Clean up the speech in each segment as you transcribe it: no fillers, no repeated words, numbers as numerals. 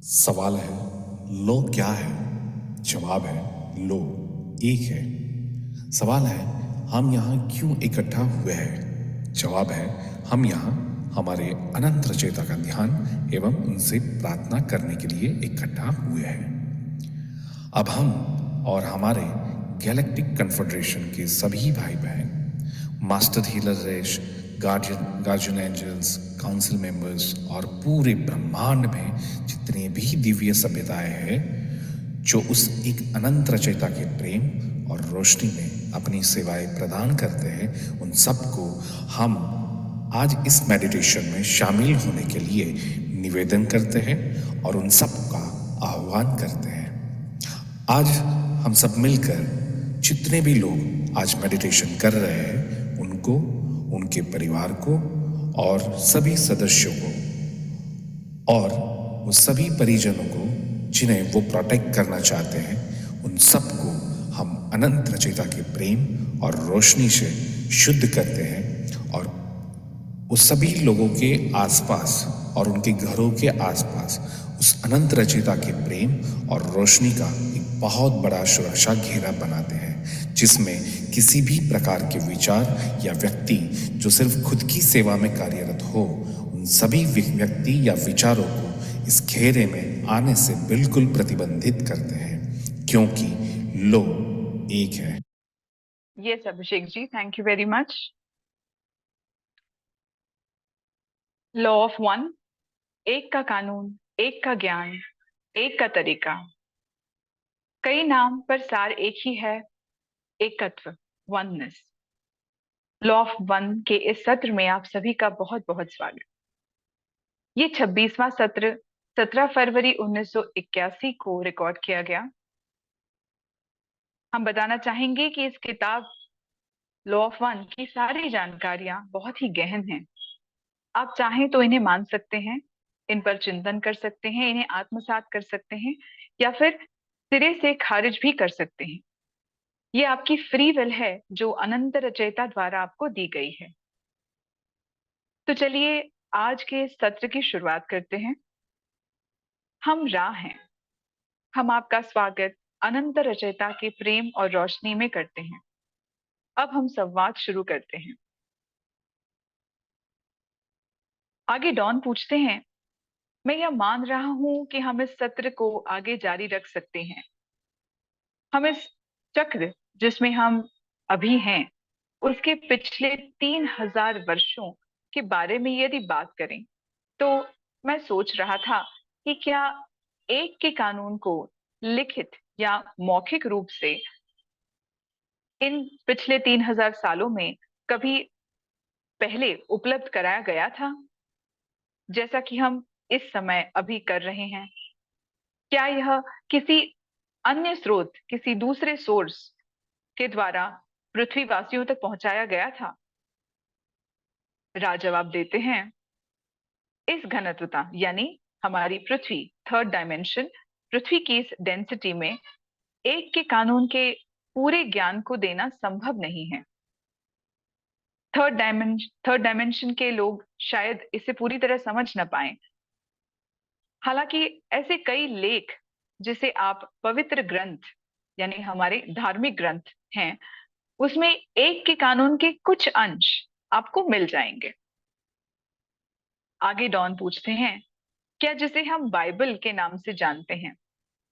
सवाल है लो क्या है। जवाब है लो एक है। सवाल है हम यहाँ क्यों इकट्ठा हुए हैं। जवाब है हम यहाँ हमारे अनंत रचयिता का ध्यान एवं उनसे प्रार्थना करने के लिए इकट्ठा हुए हैं। अब हम और हमारे गैलेक्टिक कन्फेडरेशन के सभी भाई बहन, मास्टर हीलर रेश, गार्जियन एंजल्स, काउंसिल मेंबर्स और पूरे ब्रह्मांड में जितने भी दिव्य सभ्यताएं हैं जो उस एक अनंत रचयिता के प्रेम और रोशनी में अपनी सेवाएं प्रदान करते हैं, उन सबको हम आज इस मेडिटेशन में शामिल होने के लिए निवेदन करते हैं और उन सब का आह्वान करते हैं। आज हम सब मिलकर जितने भी लोग आज मेडिटेशन कर रहे हैं उनको, उनके परिवार को और सभी सदस्यों को और वो सभी परिजनों को जिन्हें वो प्रोटेक्ट करना चाहते हैं, उन सबको हम अनंत रचयिता के प्रेम और रोशनी से शुद्ध करते हैं और उस सभी लोगों के आसपास और उनके घरों के आसपास उस अनंत रचयिता के प्रेम और रोशनी का एक बहुत बड़ा सुरक्षा घेरा बनाते हैं, जिसमें किसी भी प्रकार के विचार या व्यक्ति जो सिर्फ खुद की सेवा में कार्यरत हो, उन सभी व्यक्ति या विचारों को इस घेरे में आने से बिल्कुल प्रतिबंधित करते हैं, क्योंकि लो एक है। Yes, Abhishek ji, thank you very much. Law of one, एक का कानून, एक का ज्ञान, एक का तरीका, कई नाम पर सार एक ही है, एकत्व, वननेस। लॉ ऑफ वन के इस सत्र में आप सभी का बहुत बहुत स्वागत। ये 26वां सत्र 17 फरवरी 1981 को रिकॉर्ड किया गया। हम बताना चाहेंगे कि इस किताब लॉ ऑफ वन की सारी जानकारियां बहुत ही गहन हैं। आप चाहें तो इन्हें मान सकते हैं, इन पर चिंतन कर सकते हैं, इन्हें आत्मसात कर सकते हैं या फिर सिरे से खारिज भी कर सकते हैं। ये आपकी फ्री विल है जो अनंत रचयिता द्वारा आपको दी गई है। तो चलिए आज के सत्र की शुरुआत करते हैं। हम राह हैं। हम आपका स्वागत अनंत रचयिता के प्रेम और रोशनी में करते हैं। अब हम संवाद शुरू करते हैं। आगे डॉन पूछते हैं, मैं यह मान रहा हूं कि हम इस सत्र को आगे जारी रख सकते हैं। हम इस चक्र जिसमें हम अभी हैं उसके पिछले 3000 वर्षों के बारे में यदि बात करें तो मैं सोच रहा था कि क्या एक के कानून को लिखित या मौखिक रूप से इन पिछले 3000 सालों में कभी पहले उपलब्ध कराया गया था, जैसा कि हम इस समय अभी कर रहे हैं। क्या यह किसी अन्य स्रोत, किसी दूसरे सोर्स के द्वारा पृथ्वीवासियों तक पहुंचाया गया था? जवाब देते हैं, इस घनत्वता यानी हमारी पृथ्वी, थर्ड डायमेंशन, पृथ्वी की इस डेंसिटी में एक के कानून के पूरे ज्ञान को देना संभव नहीं है। थर्ड डायमेंशन के लोग शायद इसे पूरी तरह समझ ना पाए। हालांकि ऐसे कई लेख जिसे आप पवित्र ग्रंथ यानी हमारे धार्मिक ग्रंथ हैं, उसमें एक के कानून के कुछ अंश आपको मिल जाएंगे। आगे डॉन पूछते हैं, क्या जिसे हम बाइबल के नाम से जानते हैं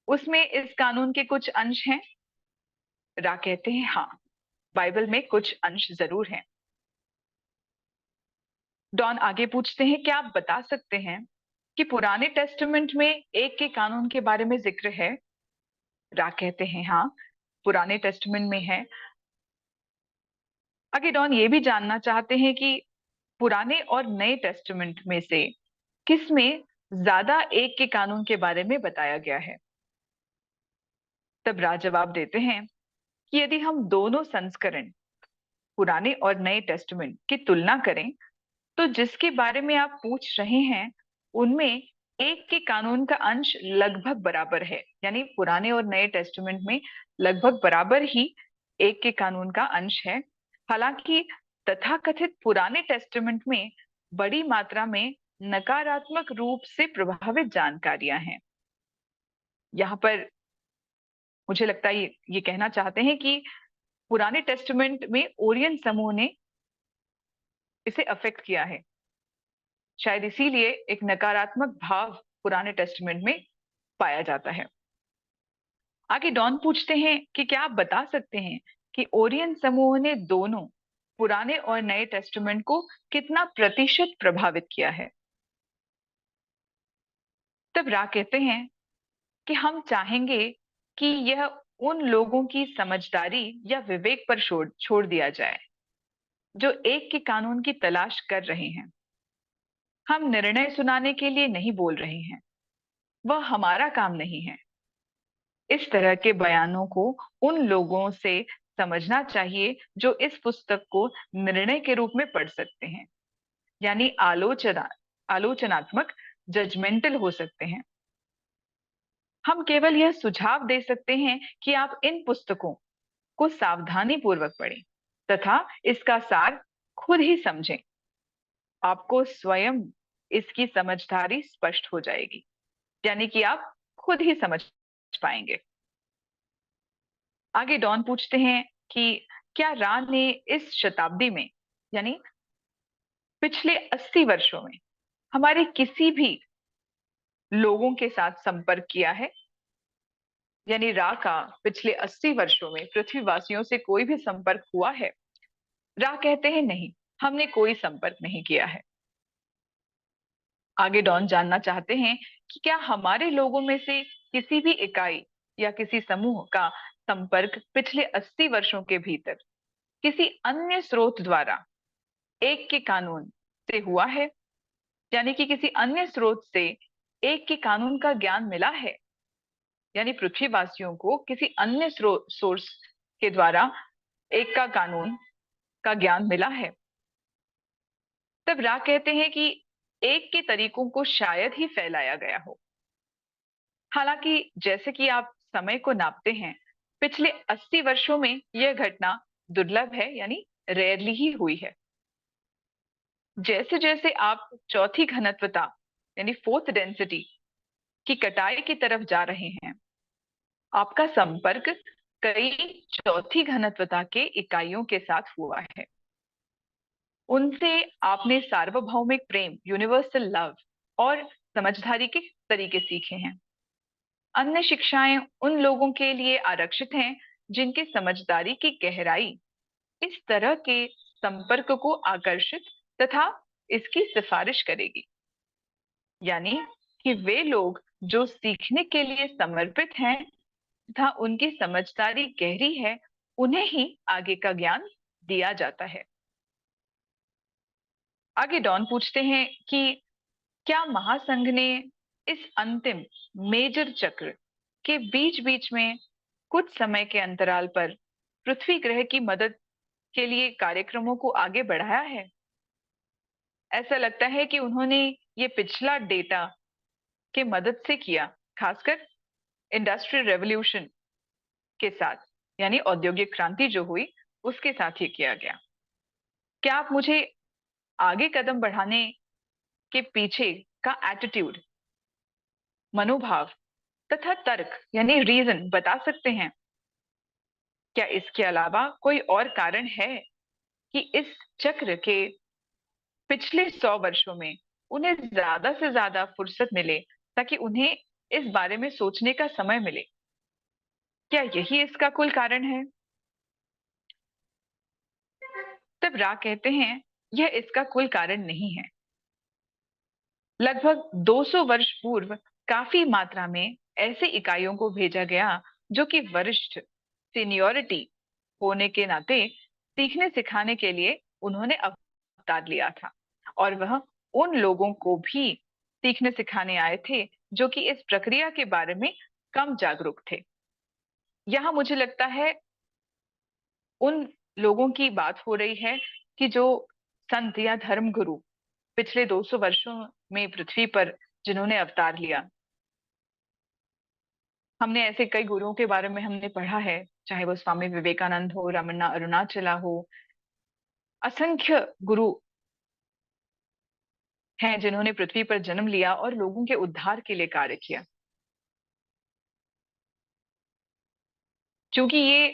उसमें इस कानून के कुछ अंश हैं? रा कहते हैं, हाँ, बाइबल में कुछ अंश जरूर हैं। डॉन आगे पूछते हैं, क्या आप बता सकते हैं कि पुराने टेस्टामेंट में एक के कानून के बारे में जिक्र है? रा कहते हैं, हाँ, पुराने टेस्टामेंट में है। आगे डॉन ये भी जानना चाहते हैं कि पुराने और नए टेस्टामेंट में से किसमें ज्यादा एक के कानून के बारे में बताया गया है? तब राज जवाब देते हैं कि यदि हम दोनों संस्करण, पुराने और नए टेस्टामेंट की तुलना करें तो जिसके बारे में आप पूछ रहे हैं उनमें एक के कानून का अंश लगभग बराबर है, यानी पुराने और नए टेस्टामेंट में लगभग बराबर ही एक के कानून का अंश है। हालांकि तथाकथित पुराने टेस्टामेंट में बड़ी मात्रा में नकारात्मक रूप से प्रभावित जानकारियां हैं। यहाँ पर मुझे लगता है ये कहना चाहते हैं कि पुराने टेस्टामेंट में ओरियन समूह ने इसे अफेक्ट किया है। शायद इसीलिए एक नकारात्मक भाव पुराने टेस्टामेंट में पाया जाता है। आगे डॉन पूछते हैं कि क्या आप बता सकते हैं कि ओरियन समूह ने दोनों पुराने और नए टेस्टामेंट को कितना प्रतिशत प्रभावित किया है? तब रा कहते हैं कि हम चाहेंगे कि यह उन लोगों की समझदारी या विवेक पर छोड़ छोड़ दिया जाए जो एक के कानून की तलाश कर रहे हैं। हम निर्णय सुनाने के लिए नहीं बोल रहे हैं, वह हमारा काम नहीं है। इस तरह के बयानों को उन लोगों से समझना चाहिए जो इस पुस्तक को निर्णय के रूप में पढ़ सकते हैं, यानी आलोचनात्मक, जजमेंटल हो सकते हैं। हम केवल यह सुझाव दे सकते हैं कि आप इन पुस्तकों को सावधानी पूर्वक पढ़ें तथा इसका सार खुद ही समझें। आपको स्वयं इसकी समझदारी स्पष्ट हो जाएगी, यानी कि आप खुद ही समझ पाएंगे। आगे डॉन पूछते हैं कि क्या रा ने इस शताब्दी में, यानी पिछले 80 वर्षों में, हमारे किसी भी लोगों के साथ संपर्क किया है? यानी रा का पिछले 80 वर्षों में पृथ्वीवासियों से कोई भी संपर्क हुआ है? रा कहते हैं नहीं, हमने कोई संपर्क नहीं किया है। आगे डॉन जानना चाहते हैं कि क्या हमारे लोगों में से किसी भी इकाई या किसी समूह का संपर्क पिछले 80 वर्षों के भीतर किसी अन्य स्रोत द्वारा एक के कानून से हुआ है, यानी कि किसी अन्य स्रोत से एक के कानून का ज्ञान मिला है, यानी पृथ्वीवासियों को किसी अन्य सोर्स के द्वारा एक का कानून का ज्ञान मिला है? तब रा कहते हैं कि एक के तरीकों को शायद ही फैलाया गया हो। हालांकि जैसे कि आप समय को नापते हैं, पिछले 80 वर्षों में यह घटना दुर्लभ है, यानी रेयरली ही हुई है। जैसे जैसे आप चौथी घनत्वता, यानी फोर्थ डेंसिटी की कटाई की तरफ जा रहे हैं, आपका संपर्क कई चौथी घनत्वता के इकाइयों के साथ हुआ है। उनसे आपने सार्वभौमिक प्रेम, यूनिवर्सल लव और समझदारी के तरीके सीखे हैं। अन्य शिक्षाएं उन लोगों के लिए आरक्षित हैं जिनकी समझदारी की गहराई इस तरह के संपर्क को आकर्षित तथा इसकी सिफारिश करेगी, यानी कि वे लोग जो सीखने के लिए समर्पित हैं तथा उनकी समझदारी गहरी है, उन्हें ही आगे का ज्ञान दिया जाता है। आगे डॉन पूछते हैं कि क्या महासंघ ने इस अंतिम मेजर चक्र के बीच बीच में कुछ समय के अंतराल पर पृथ्वी ग्रह की मदद के लिए कार्यक्रमों को आगे बढ़ाया है? ऐसा लगता है कि उन्होंने ये पिछला डेटा के मदद से किया, खासकर इंडस्ट्रियल रेवोल्यूशन के साथ, यानी औद्योगिक क्रांति जो हुई उसके साथ ही किया गया। क्या आप मुझे आगे कदम बढ़ाने के पीछे का एटीट्यूड, मनोभाव तथा तर्क, यानी रीजन बता सकते हैं? क्या इसके अलावा कोई और कारण है कि इस चक्र के पिछले 100 वर्षों में उन्हें ज्यादा से ज्यादा फुर्सत मिले ताकि उन्हें इस बारे में सोचने का समय मिले? क्या यही इसका कुल कारण है? तब रा कहते हैं यह इसका कुल कारण नहीं है। लगभग 200 वर्ष पूर्व काफी मात्रा में ऐसे इकाइयों को भेजा गया जो कि वरिष्ठ, सीनियोरिटी होने के नाते सीखने सिखाने के लिए उन्होंने अवतार लिया था, और वह उन लोगों को भी सीखने सिखाने आए थे जो कि इस प्रक्रिया के बारे में कम जागरूक थे। यहाँ मुझे लगता है उन लोगों की बात हो रही है कि जो संत या धर्म गुरु पिछले 200 वर्षों में पृथ्वी पर जिन्होंने अवतार लिया। हमने ऐसे कई गुरुओं के बारे में हमने पढ़ा है, चाहे वो स्वामी विवेकानंद हो, रमन्ना अरुणाचला हो, असंख्य गुरु हैं जिन्होंने पृथ्वी पर जन्म लिया और लोगों के उद्धार के लिए कार्य किया। क्योंकि ये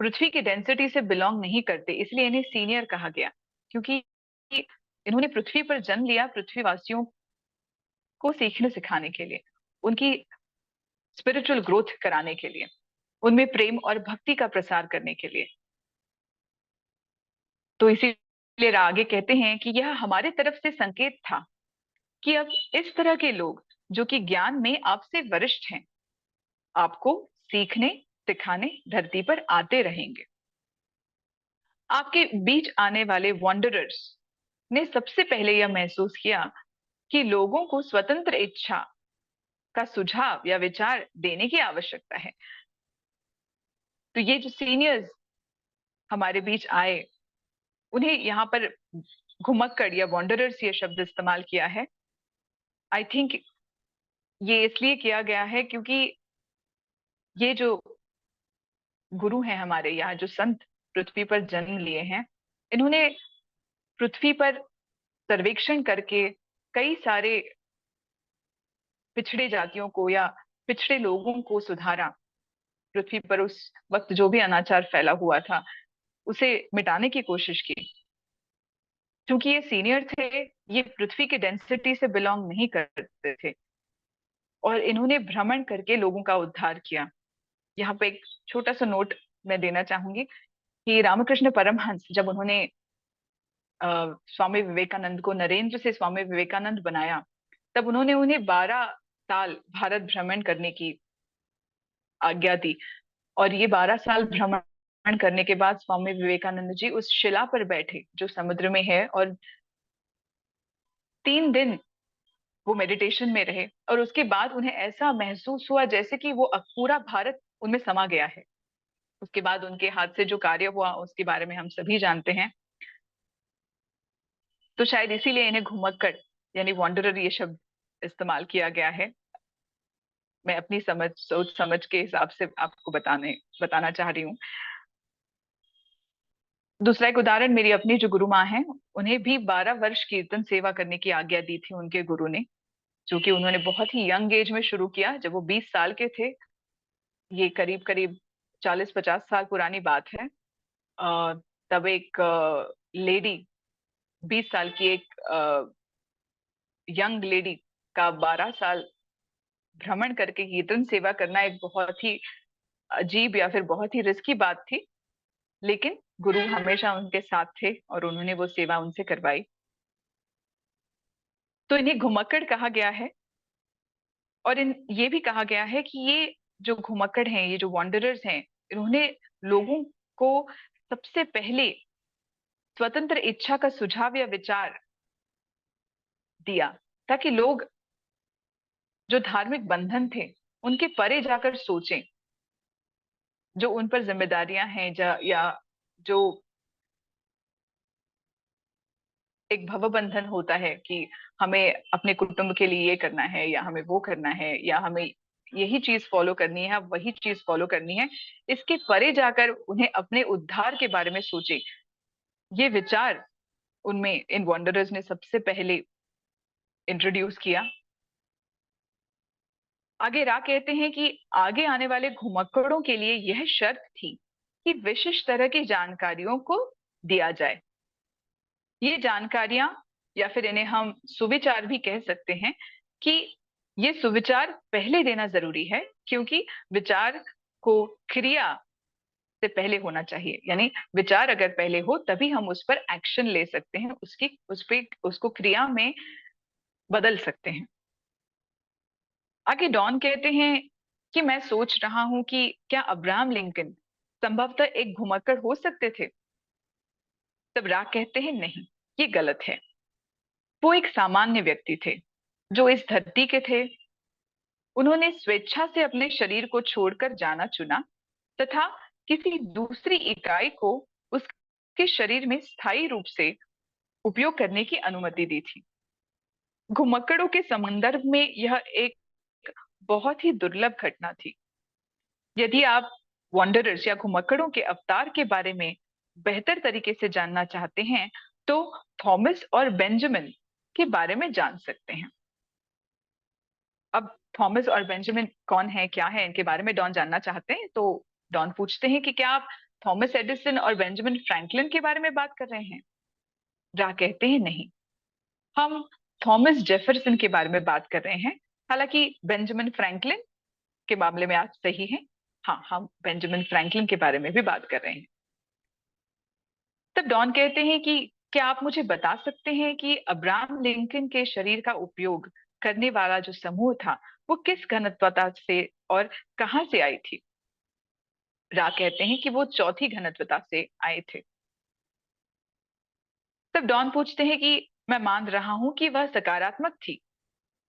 पृथ्वी की डेंसिटी से बिलोंग नहीं करते, इसलिए इन्हें सीनियर कहा गया, क्योंकि इन्होंने पृथ्वी पर जन्म लिया पृथ्वीवासियों को सीखने सिखाने के लिए, उनकी स्पिरिचुअल ग्रोथ कराने के लिए, उनमें प्रेम और भक्ति का प्रसार करने के लिए। तो इसीलिए आगे कहते हैं कि यह हमारे तरफ से संकेत था कि अब इस तरह के लोग जो कि ज्ञान में आपसे वरिष्ठ हैं, आपको सीखने सिखाने धरती पर आते रहेंगे। आपके बीच आने वाले वॉन्डरर्स ने सबसे पहले यह महसूस किया कि लोगों को स्वतंत्र इच्छा का सुझाव या विचार देने की आवश्यकता है। तो ये जो सीनियर्स हमारे बीच आए, उन्हें यहाँ पर घुमक्कड़ या वॉन्डरर्स ये शब्द इस्तेमाल किया है। आई थिंक ये इसलिए किया गया है क्योंकि ये जो गुरु हैं हमारे यहाँ, जो संत पृथ्वी पर जन्म लिए हैं, इन्होंने पृथ्वी पर सर्वेक्षण करके कई सारे पिछड़े जातियों को या पिछड़े लोगों को सुधारा। पृथ्वी पर उस वक्त जो भी अनाचार फैला हुआ था, उसे मिटाने की कोशिश की। क्योंकि ये सीनियर थे, ये पृथ्वी की डेंसिटी से बिलोंग नहीं करते थे, और इन्होंने भ्रमण करके लोगों का उद्धार किया। यहाँ पे एक छोटा सा नोट मैं देना चाहूंगी कि रामकृष्ण परमहंस जब उन्होंने स्वामी विवेकानंद को नरेंद्र से स्वामी विवेकानंद बनाया, तब उन्होंने उन्हें 12 साल भारत भ्रमण करने की आज्ञा दी। और ये 12 साल भ्रमण करने के बाद स्वामी विवेकानंद जी उस शिला पर बैठे जो समुद्र में है, और 3 दिन वो मेडिटेशन में रहे, और उसके बाद उन्हें ऐसा महसूस हुआ जैसे कि वो पूरा भारत उनमें समा गया है। उसके बाद उनके हाथ से जो कार्य हुआ उसके बारे में हम सभी जानते हैं। तो शायद इसीलिए इन्हें घुमक्कड़ यानी वॉन्डरर ये शब्द इस्तेमाल किया गया है। मैं अपनी सोच समझ के हिसाब से आपको बताना चाह रही हूँ। दूसरा एक उदाहरण, मेरी अपनी जो गुरु माँ है, उन्हें भी 12 वर्ष कीर्तन सेवा करने की आज्ञा दी थी उनके गुरु ने, जो कि उन्होंने बहुत ही यंग एज में शुरू किया, जब वो 20 साल के थे। ये करीब करीब 40-50 साल पुरानी बात है। अ, तब एक लेडी, 20 साल की एक यंग लेडी का 12 साल भ्रमण करके कीर्तन सेवा करना एक बहुत ही अजीब या फिर बहुत ही रिस्की बात थी। लेकिन गुरु हमेशा उनके साथ थे और उन्होंने वो सेवा उनसे करवाई। तो इन्हें घुमक्कड़ कहा गया है, और ये भी कहा गया है कि ये जो घुमक्कड़ हैं, ये जो वॉन्डरर्स हैं, इन्होंने लोगों को सबसे पहले स्वतंत्र इच्छा का सुझाव या विचार दिया, ताकि लोग जो धार्मिक बंधन थे उनके परे जाकर सोचें, जो उन पर जिम्मेदारियां हैं, या जो एक भव बंधन होता है कि हमें अपने कुटुंब के लिए ये करना है या हमें वो करना है या हमें यही चीज फॉलो करनी है, वही चीज फॉलो करनी है, इसके परे जाकर उन्हें अपने उद्धार के बारे में सोचे, ये विचार उनमें इन वॉन्डरर्स ने सबसे पहले इंट्रोड्यूस किया। आगे रा कहते हैं कि आगे आने वाले घुमक्कड़ों के लिए यह शर्त थी कि विशिष्ट तरह की जानकारियों को दिया जाए। ये जानकारियां, या फिर इन्हें हम सुविचार भी कह सकते हैं, कि ये सुविचार पहले देना जरूरी है, क्योंकि विचार को क्रिया से पहले होना चाहिए। यानी विचार अगर पहले हो तभी हम उस पर एक्शन ले सकते हैं, उसको क्रिया में बदल सकते हैं। आगे डॉन कहते हैं कि मैं सोच रहा हूं कि क्या अब्राहम लिंकन संभवतः एक घुमक्कड़ हो सकते थे। तब राग कहते हैं नहीं, ये गलत है। वो एक सामान्य व्यक्ति थे जो इस धरती के थे। उन्होंने स्वेच्छा से अपने शरीर को छोड़कर जाना चुना, तथा किसी दूसरी इकाई को उसके शरीर में स्थायी रूप से उपयोग करने की अनुमति दी थी। घुमक्कड़ों के संदर्भ में यह एक बहुत ही दुर्लभ घटना थी। यदि आप वॉन्डरर्स या घुमक्कड़ों के अवतार के बारे में बेहतर तरीके से जानना चाहते हैं, तो थॉमस और बेंजामिन के बारे में जान सकते हैं। अब थॉमस और बेंजामिन कौन है, क्या है, इनके बारे में डॉन जानना चाहते हैं, तो डॉन पूछते हैं कि क्या आप थॉमस एडिसन और बेंजामिन फ्रैंकलिन के बारे में बात कर रहे हैं? रा कहते हैं नहीं, हम थॉमस जेफरसन के बारे में बात कर रहे हैं। हालांकि बेंजामिन फ्रैंकलिन के मामले में आप सही हैं। हाँ, हम बेंजामिन फ्रैंकलिन के बारे में भी बात कर रहे हैं। तब डॉन कहते हैं कि क्या आप मुझे बता सकते हैं कि अब्राहम लिंकन के शरीर का उपयोग करने वाला जो समूह था वो किस घनत्वता से और कहां से आई थी? रा कहते हैं कि वो चौथी घनत्वता से आए थे। तब डॉन पूछते हैं कि मैं मान रहा हूं कि वह सकारात्मक थी।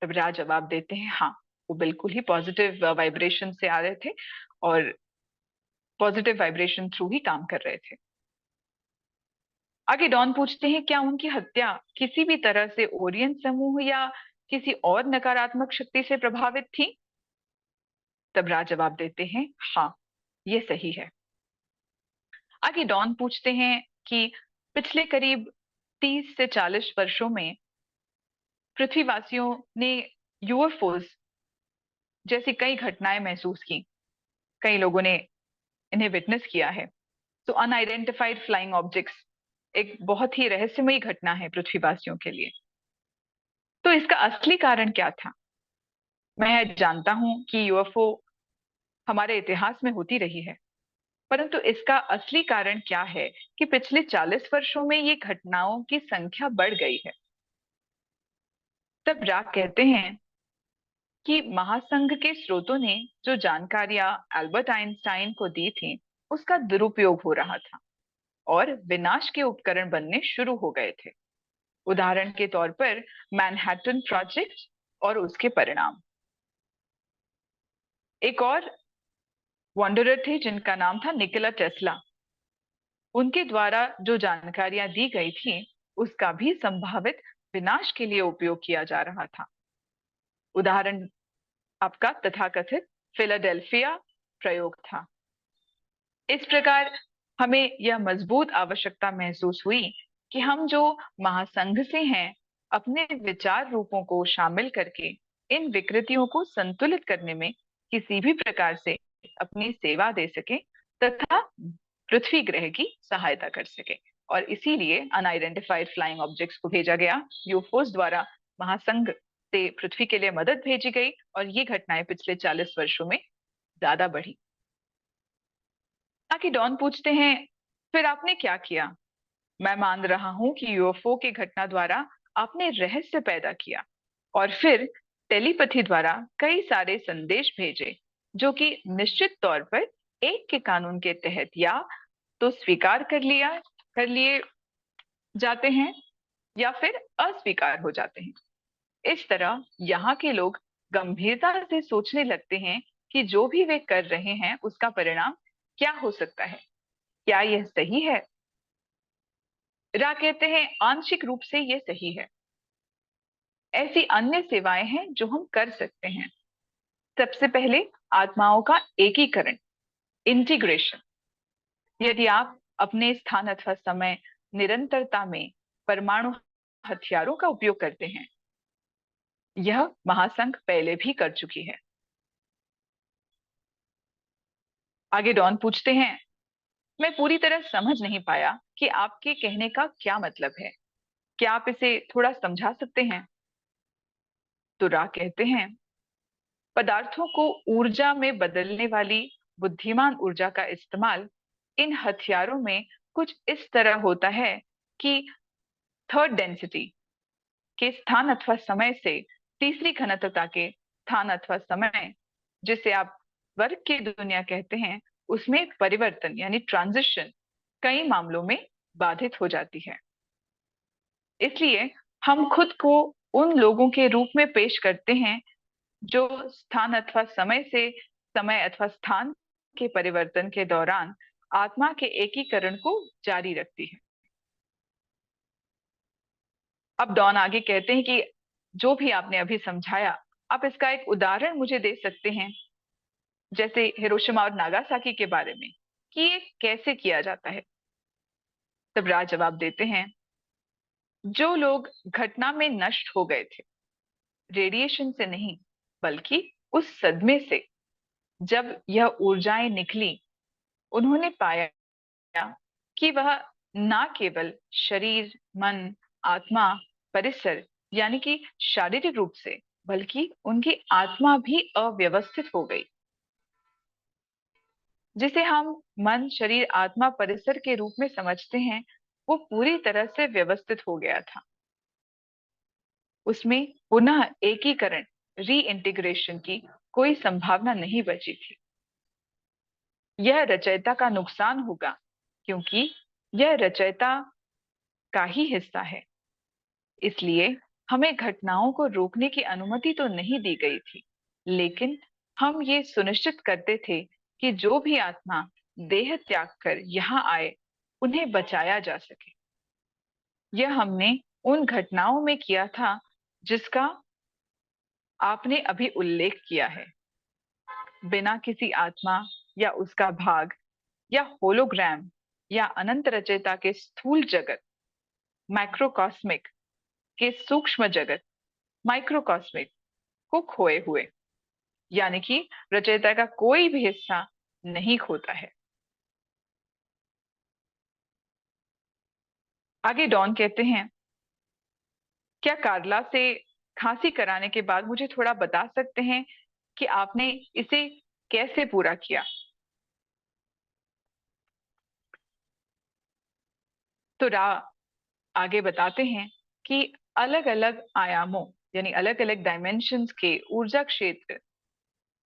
तब रा जवाब देते हैं हाँ, वो बिल्कुल ही पॉजिटिव वाइब्रेशन से आ रहे थे और पॉजिटिव वाइब्रेशन थ्रू ही काम कर रहे थे। आगे डॉन पूछते हैं क्या उनकी हत्या किसी भी तरह से ओरियन समूह या किसी और नकारात्मक शक्ति से प्रभावित थी? तब रा जवाब देते हैं हाँ, ये सही है। आगे डॉन पूछते हैं कि पिछले करीब 30 से 40 वर्षों में पृथ्वीवासियों ने यूएफओज जैसी कई घटनाएं महसूस की। कई लोगों ने इन्हें विटनेस किया है। तो अनआइडेंटिफाइड फ्लाइंग ऑब्जेक्ट्स एक बहुत ही रहस्यमयी घटना है पृथ्वीवासियों के लिए। तो इसका असली कारण क्या था? मैं जानता हूं कि यूएफओ हमारे इतिहास में होती रही है, परंतु इसका असली कारण क्या है कि पिछले 40 वर्षों में ये घटनाओं की संख्या बढ़ गई है? तब राग कहते हैं कि महासंघ के स्रोतों ने जो जानकारियां एल्बर्ट आइंस्टाइन को दी थी उसका दुरुपयोग हो रहा था और विनाश के उपकरण बनने शुरू हो गए थे। उदाहरण के तौर पर मैनहट्टन प्रोजेक्ट और उसके परिणाम। एक और वंडरर थे जिनका नाम था निकोला टेस्ला। उनके द्वारा जो जानकारियां दी गई थी उसका भी संभावित विनाश के लिए उपयोग किया जा रहा था। उदाहरण आपका तथाकथित फिलाडेल्फिया प्रयोग था। इस प्रकार हमें यह मजबूत आवश्यकता महसूस हुई कि हम जो महासंघ से हैं अपने विचार रूपों को शामिल करके इन विकृतियों को संतुलित करने में किसी भी प्रकार से अपनी सेवा दे सके तथा पृथ्वी ग्रह की सहायता कर सके। और इसीलिए अनआइडेंटिफाइड फ्लाइंग ऑब्जेक्ट्स को भेजा गया। यूफोस द्वारा महासंघ से पृथ्वी के लिए मदद भेजी गई और ये घटनाएं पिछले 40 वर्षों में ज्यादा बढ़ी। ताकि डॉन पूछते हैं फिर आपने क्या किया? मैं मान रहा हूं कि यूएफओ की घटना द्वारा आपने रहस्य पैदा किया और फिर टेलीपैथी द्वारा कई सारे संदेश भेजे जो कि निश्चित तौर पर एक के कानून के तहत या तो स्वीकार कर लिए जाते हैं या फिर अस्वीकार हो जाते हैं। इस तरह यहाँ के लोग गंभीरता से सोचने लगते हैं कि जो भी वे कर रहे हैं उसका परिणाम क्या हो सकता है, क्या यह सही है? रा कहते हैं आंशिक रूप से ये सही है। ऐसी अन्य सेवाएं हैं जो हम कर सकते हैं। सबसे पहले आत्माओं का एकीकरण, इंटीग्रेशन। यदि आप अपने स्थान अथवा समय निरंतरता में परमाणु हथियारों का उपयोग करते हैं, यह महासंघ पहले भी कर चुकी है। आगे डॉन पूछते हैं मैं पूरी तरह समझ नहीं पाया कि आपके कहने का क्या मतलब है, क्या आप इसे थोड़ा समझा सकते हैं? तो रा कहते हैं पदार्थों को ऊर्जा में बदलने वाली बुद्धिमान ऊर्जा का इस्तेमाल इन हथियारों में कुछ इस तरह होता है कि थर्ड डेंसिटी के स्थान अथवा समय से तीसरी घनत्वता के स्थान अथवा समय, जिसे आप वर्ग की दुनिया कहते हैं, उसमें परिवर्तन यानी ट्रांजिशन कई मामलों में बाधित हो जाती है। इसलिए हम खुद को उन लोगों के रूप में पेश करते हैं जो स्थान अथवा समय से समय अथवा स्थान के परिवर्तन के दौरान आत्मा के एकीकरण को जारी रखती है। अब डॉन आगे कहते हैं कि जो भी आपने अभी समझाया, आप इसका एक उदाहरण मुझे दे सकते हैं, जैसे हिरोशिमा और नागासाकी के बारे में, कि ये कैसे किया जाता है? तब राज जवाब देते हैं जो लोग घटना में नष्ट हो गए थे, रेडिएशन से नहीं बल्कि उस सदमे से, जब यह ऊर्जाएं निकली उन्होंने पाया कि वह ना केवल शरीर, मन, आत्मा, परिसर यानी कि शारीरिक रूप से, बल्कि उनकी आत्मा भी अव्यवस्थित हो गई। जिसे हम मन, शरीर, आत्मा, परिसर के रूप में समझते हैं, वो पूरी तरह से व्यवस्थित हो गया था। उसमें पुनः एकीकरण, रीइंटीग्रेशन की कोई संभावना नहीं बची थी। यह रचयिता का नुकसान होगा, क्योंकि यह रचयिता का ही हिस्सा है। इसलिए हमें घटनाओं को रोकने की अनुमति तो नहीं दी गई थी, लेकिन हम ये सुनिश्चित करते थे कि जो भी आत्मा देह त्याग कर यहाँ आए, उन्हें बचाया जा सके। यह हमने उन घटनाओं में किया था जिसका आपने अभी उल्लेख किया है। बिना किसी आत्मा या उसका भाग या होलोग्राम या अनंत रचयिता के स्थूल जगत, माइक्रोकॉस्मिक के सूक्ष्म जगत, माइक्रोकॉस्मिक को खोए हुए, यानी कि रचयिता का कोई भी हिस्सा नहीं खोता है। आगे डॉन कहते हैं, क्या कार्ला से खांसी कराने के बाद मुझे थोड़ा बता सकते हैं कि आपने इसे कैसे पूरा किया? तो रा आगे बताते हैं कि अलग अलग आयामों यानी अलग अलग डायमेंशंस के ऊर्जा क्षेत्र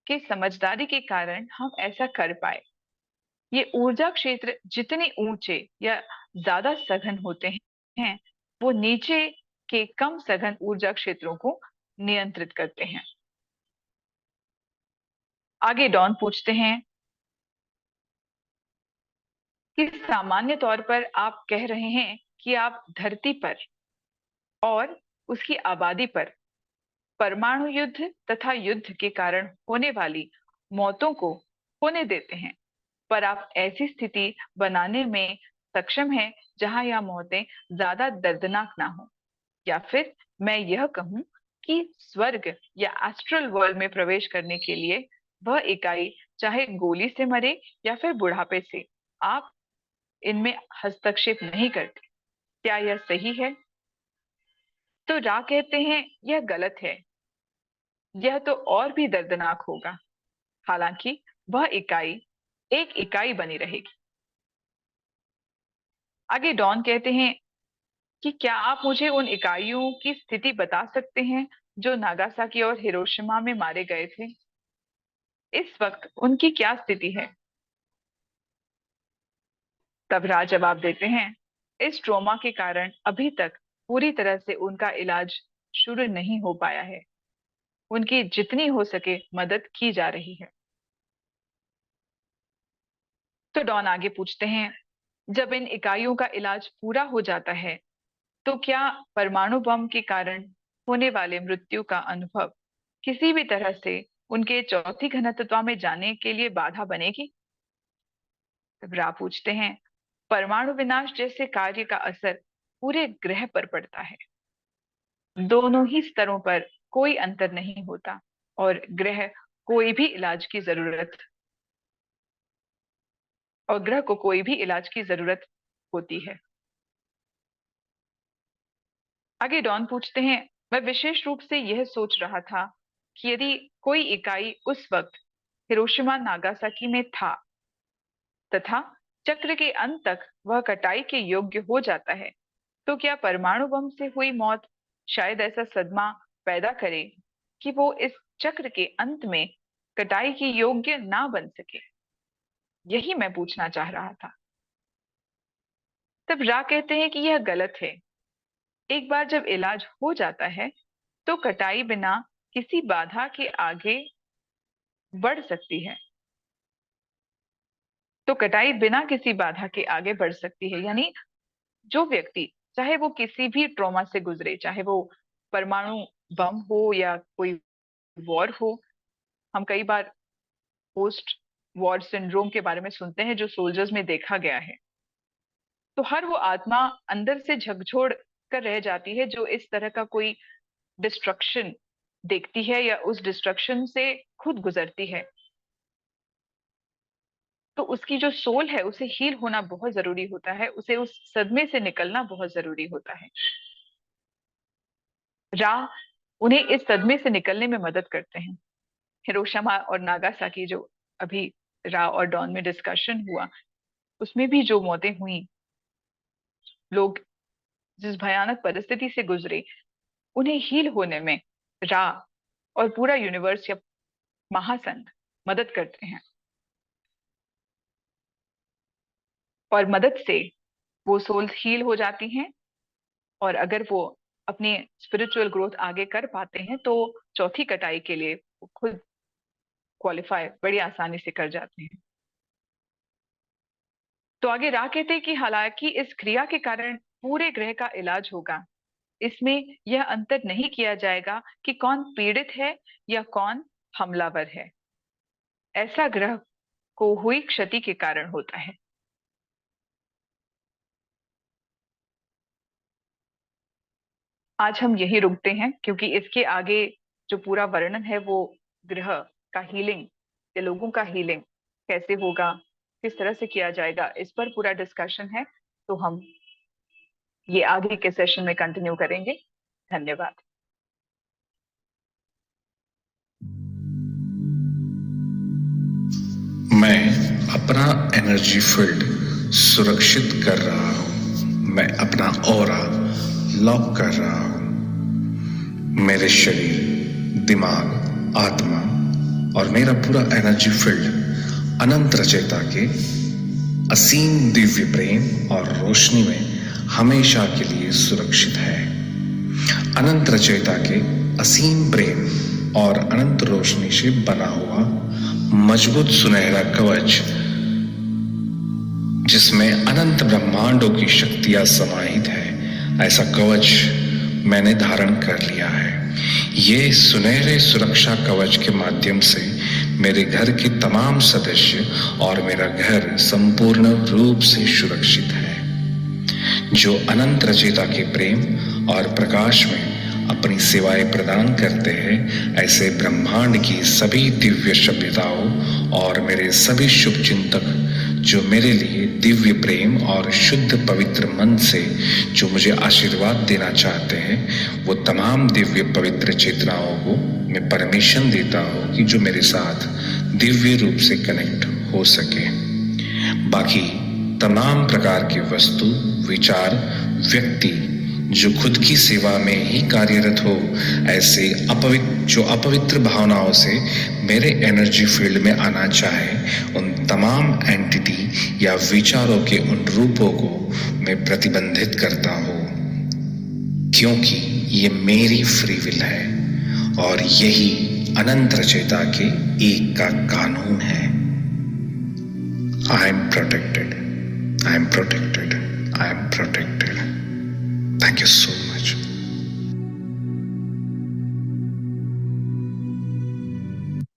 के समझदारी के कारण हम ऐसा कर पाए। ये ऊर्जा क्षेत्र जितने ऊंचे या ज्यादा सघन होते हैं, वो नीचे के कम सघन ऊर्जा क्षेत्रों को नियंत्रित करते हैं। आगे डॉन पूछते हैं कि सामान्य तौर पर आप कह रहे हैं कि आप धरती पर और उसकी आबादी पर परमाणु युद्ध तथा युद्ध के कारण होने वाली मौतों को होने देते हैं, पर आप ऐसी स्थिति बनाने में सक्षम हैं जहां यह मौतें ज्यादा दर्दनाक ना हो, या फिर मैं यह कहूं कि स्वर्ग या एस्ट्रल वर्ल्ड में प्रवेश करने के लिए वह इकाई चाहे गोली से मरे या फिर बुढ़ापे से, आप इनमें हस्तक्षेप नहीं करते। क्या यह सही है? तो रा कहते हैं यह गलत है। यह तो और भी दर्दनाक होगा। हालांकि वह इकाई एक इकाई बनी रहेगी। आगे डॉन कहते हैं कि क्या आप मुझे उन इकाइयों की स्थिति बता सकते हैं जो नागासाकी और हिरोशिमा में मारे गए थे? इस वक्त उनकी क्या स्थिति है? तब राज जवाब देते हैं, इस ट्रोमा के कारण अभी तक पूरी तरह से उनका इलाज शुरू नहीं हो पाया है। उनकी जितनी हो सके मदद की जा रही है। तो डॉन आगे पूछते हैं, जब इन इकाइयों का इलाज पूरा हो जाता है, तो क्या परमाणु बम के कारण होने वाले मृत्यु का अनुभव किसी भी तरह से उनके चौथी घनत्व में जाने के लिए बाधा बनेगी? तब रा पूछते हैं, परमाणु विनाश जैसे कार्य का असर पूरे ग्रह पर पड़ता है। दोनों ही स्तरों पर कोई अंतर नहीं होता और ग्रह कोई भी इलाज की जरूरत और ग्रह को कोई भी इलाज की जरूरत होती है। आगे डॉन पूछते हैं, मैं विशेष रूप से यह सोच रहा था कि यदि कोई इकाई उस वक्त हिरोशिमा नागासाकी में था तथा चक्र के अंत तक वह कटाई के योग्य हो जाता है, तो क्या परमाणु बम से हुई मौत शायद ऐसा सदमा पैदा करे कि वो इस चक्र के अंत में कटाई के योग्य ना बन सके? यही मैं पूछना चाह रहा था। तब रा कहते हैं कि यह गलत है। एक बार जब इलाज हो जाता है, तो कटाई बिना किसी बाधा के आगे बढ़ सकती है। तो कटाई बिना किसी बाधा के आगे बढ़ सकती है, यानी जो व्यक्ति चाहे वो किसी भी ट्रॉमा से गुजरे, चाहे वो परमाणु बम हो या कोई वॉर हो। हम कई बार पोस्ट वॉर सिंड्रोम के बारे में सुनते हैं जो सोल्जर्स में देखा गया है। तो हर वो आत्मा अंदर से झकझोर कर रह जाती है जो इस तरह का कोई डिस्ट्रक्शन देखती है या उस डिस्ट्रक्शन से खुद गुजरती है। तो उसकी जो सोल है उसे हील होना बहुत जरूरी होता है, उसे उस सदमे से निकलना बहुत जरूरी होता है। रा उन्हें इस सदमे से निकलने में मदद करते हैं। हिरोशिमा और नागासाकी जो अभी रा और डॉन में डिस्कशन हुआ, उसमें भी जो मौतें हुई, लोग जिस भयानक परिस्थिति से गुजरे, उन्हें हील होने में रा और पूरा यूनिवर्स या महासंघ मदद करते हैं। और मदद से वो सोल्स हील हो जाती हैं, और अगर वो अपनी स्पिरिचुअल ग्रोथ आगे कर पाते हैं तो चौथी कटाई के लिए वो खुद क्वालिफाई बड़ी आसानी से कर जाते हैं। तो आगे रा कहते हैं कि हालांकि इस क्रिया के कारण पूरे ग्रह का इलाज होगा, इसमें यह अंतर नहीं किया जाएगा कि कौन पीड़ित है या कौन हमलावर है। ऐसा ग्रह को हुई क्षति के कारण होता है। आज हम यही रुकते हैं, क्योंकि इसके आगे जो पूरा वर्णन है वो ग्रह का हीलिंग या लोगों का हीलिंग कैसे होगा, किस तरह से किया जाएगा, इस पर पूरा डिस्कशन है। तो हम ये आगे के सेशन में कंटिन्यू करेंगे। धन्यवाद। मैं अपना एनर्जी फील्ड सुरक्षित कर रहा हूं। मैं अपना ऑरा लॉक कर रहा हूं। मेरे शरीर, दिमाग, आत्मा और मेरा पूरा एनर्जी फील्ड अनंत रचयिता के असीम दिव्य प्रेम और रोशनी में हमेशा के लिए सुरक्षित है। अनंत रचयिता के असीम प्रेम और अनंत रोशनी से बना हुआ मजबूत सुनहरा कवच, जिसमें अनंत ब्रह्मांडों की शक्तियां समाहित है, ऐसा कवच मैंने धारण कर लिया है। ये सुनहरे सुरक्षा कवच के माध्यम से मेरे घर के तमाम सदस्य और मेरा घर संपूर्ण रूप से सुरक्षित है। जो अनंत रचयिता के प्रेम और प्रकाश में अपनी सेवाएं प्रदान करते हैं, ऐसे ब्रह्मांड की सभी दिव्य सभ्यताओं और मेरे सभी शुभ चिंतक जो मेरे लिए दिव्य प्रेम और शुद्ध पवित्र मन से जो मुझे आशीर्वाद देना चाहते हैं, वो तमाम दिव्य पवित्र चेतनाओं को मैं परमिशन देता हूँ कि जो मेरे साथ दिव्य रूप से कनेक्ट हो सके। बाकी तमाम प्रकार के वस्तु, विचार, व्यक्ति जो खुद की सेवा में ही कार्यरत हो, ऐसे अपवित्र भावनाओं से मेरे एनर्जी फील्ड में आना चाहे, उन तमाम एंटिटी या विचारों के उन रूपों को मैं प्रतिबंधित करता हूँ, क्योंकि ये मेरी फ्री विल है और यही अनंत रचयिता के एक का कानून है। I am protected, I am protected, I am protected. Thank you so much.